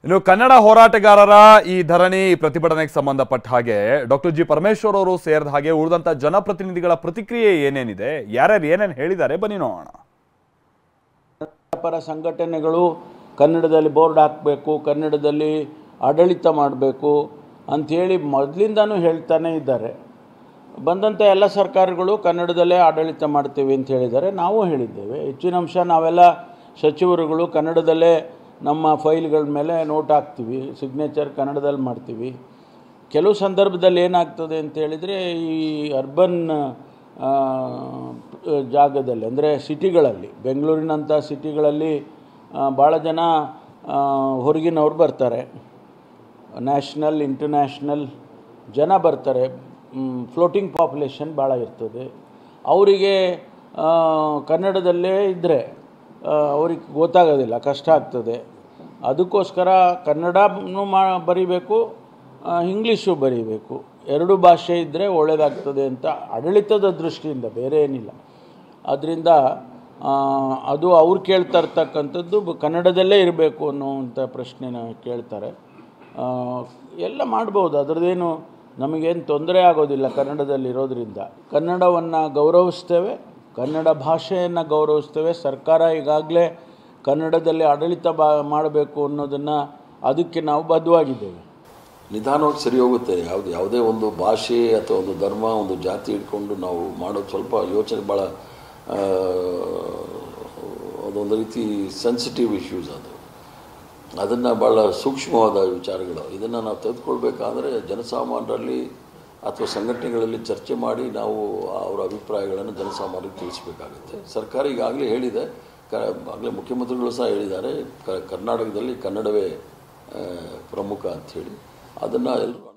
ಇನ್ನು ಕನ್ನಡ ಹೋರಾಟಗಾರರ ಈ ಧರಣಿ ಪ್ರತಿಭಟನೆಗೆ ಸಂಬಂಧಪಟ್ಟ ಹಾಗೆ ಡಾಕ್ಟರ್ ಜಿ ಪರಮೇಶ್ವರ್ ಅವರು ಸೇರಿದ ಹಾಗೆ ಉಳಿದಂತ ಜನಪ್ರತಿನಿಧಿಗಳ ಪ್ರತಿಕ್ರಿಯೆ ಏನೇನಿದೆ, ಯಾರ್ಯಾರು ಏನೇನು ಹೇಳಿದ್ದಾರೆ ಬನ್ನಿ ನೋಡೋಣ. ಪರ ಸಂಘಟನೆಗಳು ಕನ್ನಡದಲ್ಲಿ ಬೋರ್ಡ್ ಹಾಕಬೇಕು, ಕನ್ನಡದಲ್ಲಿ ಆಡಳಿತ ಮಾಡಬೇಕು ಅಂಥೇಳಿ ಮೊದಲಿಂದನೂ ಹೇಳ್ತಾನೆ ಇದ್ದಾರೆ. ಬಂದಂಥ ಎಲ್ಲ ಸರ್ಕಾರಗಳು ಕನ್ನಡದಲ್ಲೇ ಆಡಳಿತ ಮಾಡ್ತೀವಿ ಅಂತ ಹೇಳಿದ್ದಾರೆ. ನಾವು ಹೇಳಿದ್ದೇವೆ, ಹೆಚ್ಚಿನ ಅಂಶ ನಾವೆಲ್ಲ ಸಚಿವರುಗಳು ಕನ್ನಡದಲ್ಲೇ ನಮ್ಮ ಫೈಲ್ಗಳ ಮೇಲೆ ನೋಟ್ ಹಾಕ್ತೀವಿ, ಸಿಗ್ನೇಚರ್ ಕನ್ನಡದಲ್ಲಿ ಮಾಡ್ತೀವಿ. ಕೆಲವು ಸಂದರ್ಭದಲ್ಲಿ ಏನಾಗ್ತದೆ ಅಂತ ಹೇಳಿದರೆ, ಈ ಅರ್ಬನ್ ಜಾಗದಲ್ಲಿ ಅಂದರೆ ಸಿಟಿಗಳಲ್ಲಿ, ಬೆಂಗಳೂರಿನಂಥ ಸಿಟಿಗಳಲ್ಲಿ ಭಾಳ ಜನ ಹೊರಗಿನವ್ರು ಬರ್ತಾರೆ, ನ್ಯಾಷನಲ್ ಇಂಟರ್ನ್ಯಾಷನಲ್ ಜನ ಬರ್ತಾರೆ, ಫ್ಲೋಟಿಂಗ್ ಪಾಪ್ಯುಲೇಷನ್ ಭಾಳ ಇರ್ತದೆ. ಅವರಿಗೆ ಕನ್ನಡದಲ್ಲೇ ಇದ್ದರೆ ಅವ್ರಿಗೆ ಗೊತ್ತಾಗೋದಿಲ್ಲ, ಕಷ್ಟ ಆಗ್ತದೆ. ಅದಕ್ಕೋಸ್ಕರ ಕನ್ನಡನೂ ಬರೀಬೇಕು, ಇಂಗ್ಲೀಷು ಬರೀಬೇಕು, ಎರಡೂ ಭಾಷೆ ಇದ್ದರೆ ಒಳ್ಳೆಯದಾಗ್ತದೆ ಅಂತ ಆಡಳಿತದ ದೃಷ್ಟಿಯಿಂದ, ಬೇರೆ ಏನಿಲ್ಲ. ಅದರಿಂದ ಅದು ಅವ್ರು ಕೇಳ್ತಾ ಇರ್ತಕ್ಕಂಥದ್ದು ಕನ್ನಡದಲ್ಲೇ ಇರಬೇಕು ಅನ್ನುವಂಥ ಪ್ರಶ್ನೆನ ಕೇಳ್ತಾರೆ. ಎಲ್ಲ ಮಾಡ್ಬೋದು, ಅದರದ್ದೇನು ನಮಗೇನು ತೊಂದರೆ ಆಗೋದಿಲ್ಲ ಕನ್ನಡದಲ್ಲಿರೋದ್ರಿಂದ. ಕನ್ನಡವನ್ನು ಗೌರವಿಸ್ತೇವೆ, ಕನ್ನಡ ಭಾಷೆಯನ್ನು ಗೌರವಿಸ್ತೇವೆ. ಸರ್ಕಾರ ಈಗಾಗಲೇ ಕನ್ನಡದಲ್ಲಿ ಆಡಳಿತ ಮಾಡಬೇಕು ಅನ್ನೋದನ್ನು, ಅದಕ್ಕೆ ನಾವು ಬದ್ಧವಾಗಿದ್ದೇವೆ. ನಿಧಾನವಾಗಿ ಸರಿ ಹೋಗುತ್ತೆ. ಯಾವುದೇ ಒಂದು ಭಾಷೆ ಅಥವಾ ಒಂದು ಧರ್ಮ, ಒಂದು ಜಾತಿ ಇಟ್ಕೊಂಡು ನಾವು ಮಾಡೋದು ಸ್ವಲ್ಪ ಯೋಚನೆ, ಭಾಳ ಅದೊಂದು ರೀತಿ ಸೆನ್ಸಿಟಿವ್ ಇಶ್ಯೂಸ್. ಅದನ್ನು ಭಾಳ ಸೂಕ್ಷ್ಮವಾದ ವಿಚಾರಗಳು. ಇದನ್ನು ನಾವು ತೆಗೆದುಕೊಳ್ಬೇಕಾದ್ರೆ ಜನಸಾಮಾನ್ಯರಲ್ಲಿ ಅಥವಾ ಸಂಘಟನೆಗಳಲ್ಲಿ ಚರ್ಚೆ ಮಾಡಿ ನಾವು ಅವರ ಅಭಿಪ್ರಾಯಗಳನ್ನು ಜನಸಾಮಾನ್ಯರಿಗೆ ತಿಳಿಸಬೇಕಾಗುತ್ತೆ. ಸರ್ಕಾರ ಈಗಾಗಲೇ ಹೇಳಿದೆ, ಆಗಲೇ ಮುಖ್ಯಮಂತ್ರಿಗಳು ಸಹ ಹೇಳಿದ್ದಾರೆ, ಕರ್ನಾಟಕದಲ್ಲಿ ಕನ್ನಡವೇ ಪ್ರಮುಖ ಅಂಥೇಳಿ. ಅದನ್ನು ಎಲ್ಲರೂ